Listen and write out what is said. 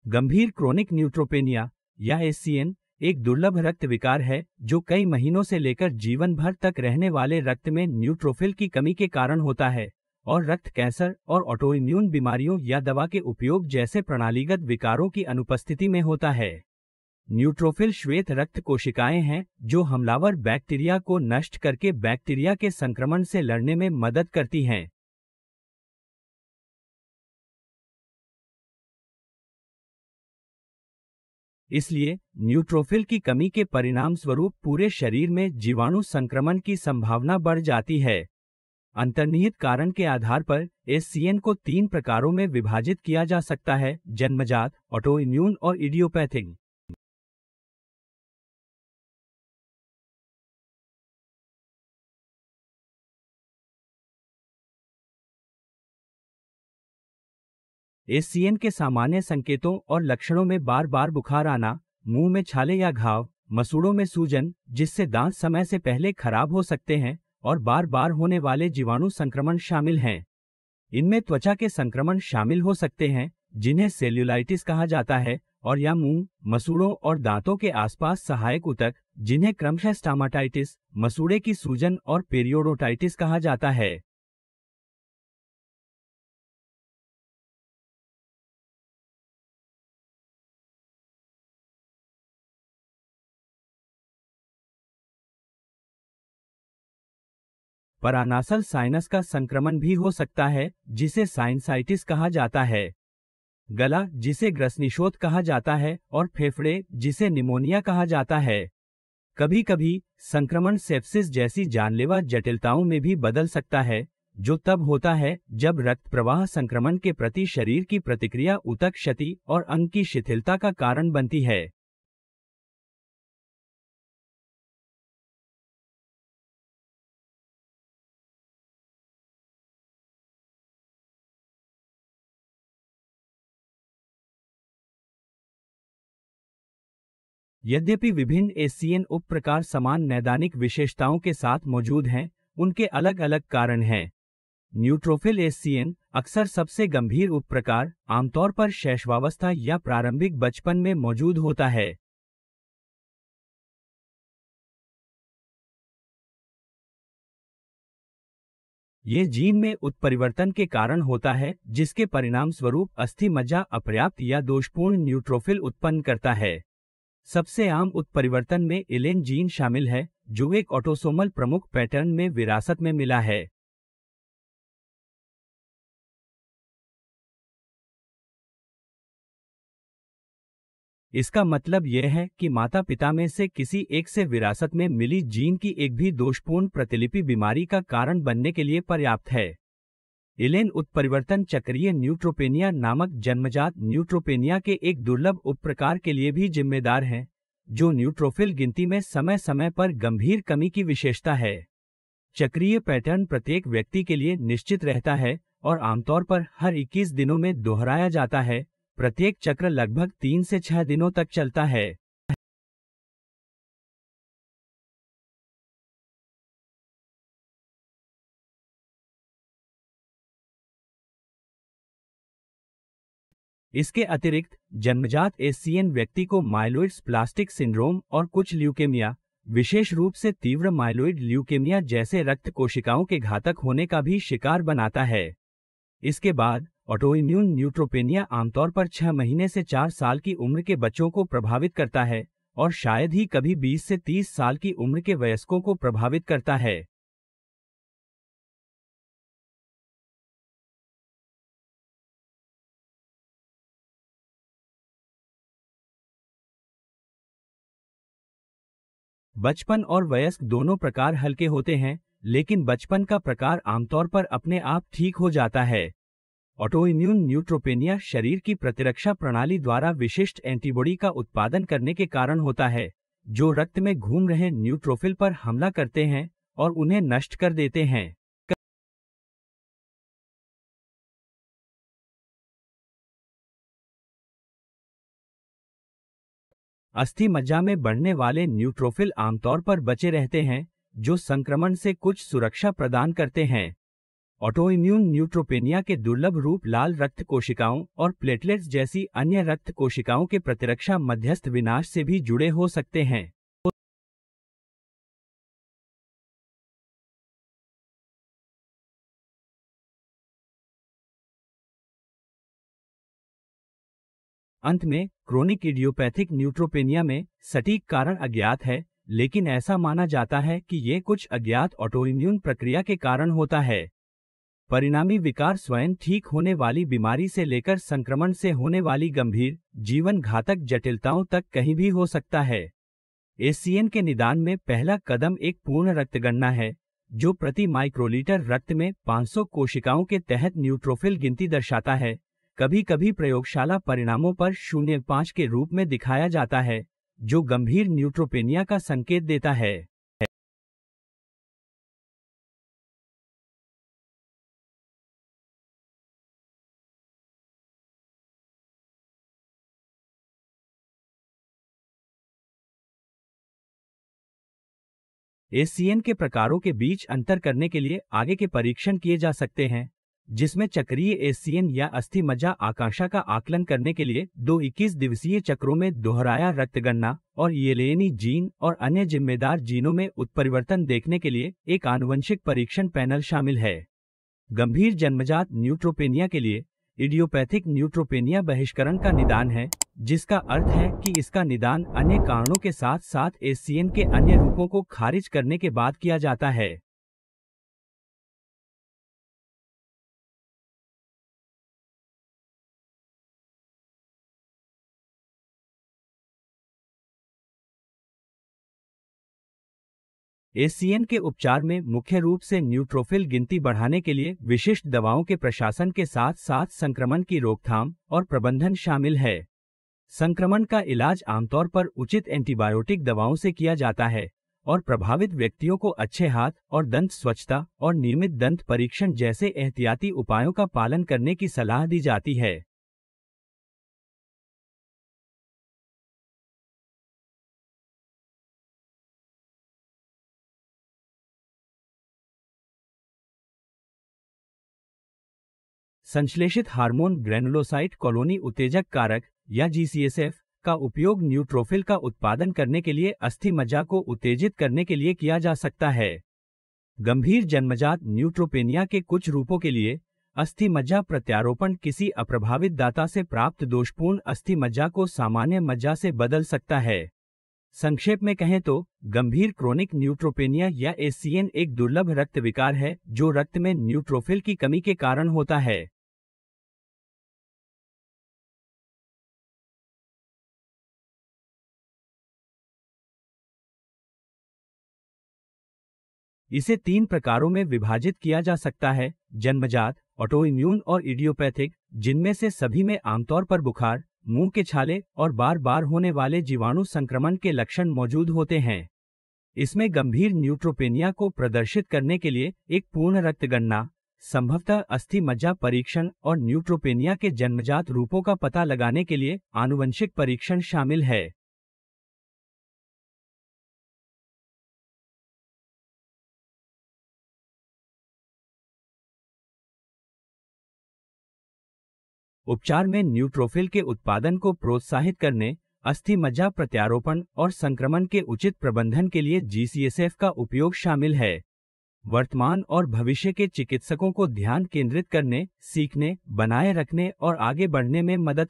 गंभीर chronic neutropenia या SCN एक दुर्लभ रक्त विकार है जो कई महीनों से लेकर जीवन भर तक रहने वाले रक्त में न्यूट्रोफिल की कमी के कारण होता है और रक्त कैंसर और ऑटोइम्यून बीमारियों या दवा के उपयोग जैसे प्रणालीगत विकारों की अनुपस्थिति में होता है। न्यूट्रोफिल श्वेत रक्त कोशिकाएं हैं जो हमलावर बैक्टीरिया को नष्ट करके बैक्टीरिया के संक्रमण से लड़ने में मदद करती हैं। इसलिए न्यूट्रोफिल की कमी के परिणाम स्वरूप पूरे शरीर में जीवाणु संक्रमण की संभावना बढ़ जाती है। अंतर्निहित कारण के आधार पर एससीएन को 3 प्रकारों में विभाजित किया जा सकता है: जन्मजात, ऑटोइम्यून और इडियोपैथिक। एससीएन के सामान्य संकेतों और लक्षणों में बार बार बुखार आना, मुंह में छाले या घाव, मसूड़ों में सूजन जिससे दांत समय से पहले खराब हो सकते हैं और बार बार होने वाले जीवाणु संक्रमण शामिल हैं। इनमें त्वचा के संक्रमण शामिल हो सकते हैं जिन्हें सेल्यूलाइटिस कहा जाता है और या मुंह, मसूड़ों और दांतों के आसपास सहायक ऊतक जिन्हें क्रमशः स्टामाटाइटिस, मसूड़े की सूजन और पेरियोडोटाइटिस कहा जाता है। परानासल साइनस का संक्रमण भी हो सकता है जिसे साइनसाइटिस कहा जाता है। गला जिसे ग्रसनीशोथ कहा जाता है और फेफड़े जिसे निमोनिया कहा जाता है। कभी कभी संक्रमण सेप्सिस जैसी जानलेवा जटिलताओं में भी बदल सकता है जो तब होता है जब रक्त प्रवाह संक्रमण के प्रति शरीर की प्रतिक्रिया ऊतक क्षति और अंग की शिथिलता का कारण बनती है। यद्यपि विभिन्न एससीएन उप प्रकार समान नैदानिक विशेषताओं के साथ मौजूद हैं, उनके अलग अलग कारण हैं। न्यूट्रोफिल एससीएन अक्सर सबसे गंभीर उप प्रकार आमतौर पर शैशवावस्था या प्रारंभिक बचपन में मौजूद होता है। ये जीन में उत्परिवर्तन के कारण होता है जिसके परिणाम स्वरूप अस्थि मज्जा अपर्याप्त या दोषपूर्ण न्यूट्रोफिल उत्पन्न करता है। सबसे आम उत्परिवर्तन में इलेन जीन शामिल है जो एक ऑटोसोमल प्रमुख पैटर्न में विरासत में मिला है। इसका मतलब यह है कि माता पिता में से किसी एक से विरासत में मिली जीन की एक भी दोषपूर्ण प्रतिलिपि बीमारी का कारण बनने के लिए पर्याप्त है। इलेन उत्परिवर्तन चक्रीय न्यूट्रोपेनिया नामक जन्मजात न्यूट्रोपेनिया के एक दुर्लभ उपप्रकार के लिए भी जिम्मेदार है जो न्यूट्रोफिल गिनती में समय समय पर गंभीर कमी की विशेषता है। चक्रीय पैटर्न प्रत्येक व्यक्ति के लिए निश्चित रहता है और आमतौर पर हर 21 दिनों में दोहराया जाता है। प्रत्येक चक्र लगभग 3 से 6 दिनों तक चलता है। इसके अतिरिक्त जन्मजात एससीएन व्यक्ति को माइलोइड्स प्लास्टिक सिंड्रोम और कुछ ल्यूकेमिया, विशेष रूप से तीव्र माइलोइड ल्यूकेमिया जैसे रक्त कोशिकाओं के घातक होने का भी शिकार बनाता है। इसके बाद ऑटोइम्यून न्यूट्रोपेनिया आमतौर पर 6 महीने से 4 साल की उम्र के बच्चों को प्रभावित करता है और शायद ही कभी 20 से 30 साल की उम्र के वयस्कों को प्रभावित करता है। बचपन और वयस्क दोनों प्रकार हल्के होते हैं, लेकिन बचपन का प्रकार आमतौर पर अपने आप ठीक हो जाता है। ऑटोइम्यून न्यूट्रोपेनिया शरीर की प्रतिरक्षा प्रणाली द्वारा विशिष्ट एंटीबॉडी का उत्पादन करने के कारण होता है, जो रक्त में घूम रहे न्यूट्रोफिल पर हमला करते हैं और उन्हें नष्ट कर देते हैं। अस्थि मज्जा में बढ़ने वाले न्यूट्रोफिल आमतौर पर बचे रहते हैं, जो संक्रमण से कुछ सुरक्षा प्रदान करते हैं। ऑटोइम्यून न्यूट्रोपेनिया के दुर्लभ रूप लाल रक्त कोशिकाओं और प्लेटलेट्स जैसी अन्य रक्त कोशिकाओं के प्रतिरक्षा मध्यस्थ विनाश से भी जुड़े हो सकते हैं। अंत में, क्रोनिक इडियोपैथिक न्यूट्रोपेनिया में सटीक कारण अज्ञात है, लेकिन ऐसा माना जाता है कि ये कुछ अज्ञात ऑटोइम्यून प्रक्रिया के कारण होता है। परिणामी विकार स्वयं ठीक होने वाली बीमारी से लेकर संक्रमण से होने वाली गंभीर, जीवन घातक जटिलताओं तक कहीं भी हो सकता है। एसीएन के निदान में पहला कदम एक पूर्ण रक्तगणना है, जो प्रति माइक्रोलीटर रक्त में 500 कोशिकाओं के तहत न्यूट्रोफिल गिनती दर्शाता है। कभी कभी प्रयोगशाला परिणामों पर 0.5 के रूप में दिखाया जाता है, जो गंभीर न्यूट्रोपेनिया का संकेत देता है। एसीएन के प्रकारों के बीच अंतर करने के लिए आगे के परीक्षण किए जा सकते हैं, जिसमें चक्रीय एसीएन या अस्थि मज्जा आकांक्षा का आकलन करने के लिए 2 21 दिवसीय चक्रों में दोहराया रक्तगणना और येलेनी जीन और अन्य जिम्मेदार जीनों में उत्परिवर्तन देखने के लिए एक आनुवंशिक परीक्षण पैनल शामिल है। गंभीर जन्मजात न्यूट्रोपेनिया के लिए इडियोपैथिक न्यूट्रोपेनिया बहिष्करण का निदान है, जिसका अर्थ है कि इसका निदान अन्य कारणों के साथ साथ एसीएन के अन्य रूपों को खारिज करने के बाद किया जाता है। एसीएन के उपचार में मुख्य रूप से न्यूट्रोफिल गिनती बढ़ाने के लिए विशिष्ट दवाओं के प्रशासन के साथ साथ संक्रमण की रोकथाम और प्रबंधन शामिल है। संक्रमण का इलाज आमतौर पर उचित एंटीबायोटिक दवाओं से किया जाता है और प्रभावित व्यक्तियों को अच्छे हाथ और दंत स्वच्छता और नियमित दंत परीक्षण जैसे एहतियाती उपायों का पालन करने की सलाह दी जाती है। संश्लेषित हार्मोन ग्रेनुलोसाइट कॉलोनी उत्तेजक कारक या जीसीएसएफ का उपयोग न्यूट्रोफिल का उत्पादन करने के लिए अस्थि मज्जा को उत्तेजित करने के लिए किया जा सकता है। गंभीर जन्मजात न्यूट्रोपेनिया के कुछ रूपों के लिए अस्थि मज्जा प्रत्यारोपण किसी अप्रभावित दाता से प्राप्त दोषपूर्ण अस्थि मज्जा को सामान्य मज्जा से बदल सकता है। संक्षेप में कहें तो गंभीर क्रोनिक न्यूट्रोपेनिया या एसीएन एक दुर्लभ रक्त विकार है जो रक्त में न्यूट्रोफिल की कमी के कारण होता है। इसे 3 प्रकारों में विभाजित किया जा सकता है: जन्मजात, ऑटोइम्यून और इडियोपैथिक, जिनमें से सभी में आमतौर पर बुखार, मुंह के छाले और बार बार होने वाले जीवाणु संक्रमण के लक्षण मौजूद होते हैं। इसमें गंभीर न्यूट्रोपेनिया को प्रदर्शित करने के लिए एक पूर्ण रक्तगणना, संभवतः अस्थि मज्जा परीक्षण और न्यूट्रोपेनिया के जन्मजात रूपों का पता लगाने के लिए आनुवंशिक परीक्षण शामिल है। उपचार में न्यूट्रोफिल के उत्पादन को प्रोत्साहित करने, अस्थि मज्जा प्रत्यारोपण और संक्रमण के उचित प्रबंधन के लिए जीसीएसएफ का उपयोग शामिल है। वर्तमान और भविष्य के चिकित्सकों को ध्यान केंद्रित करने, सीखने, बनाए रखने और आगे बढ़ने में मदद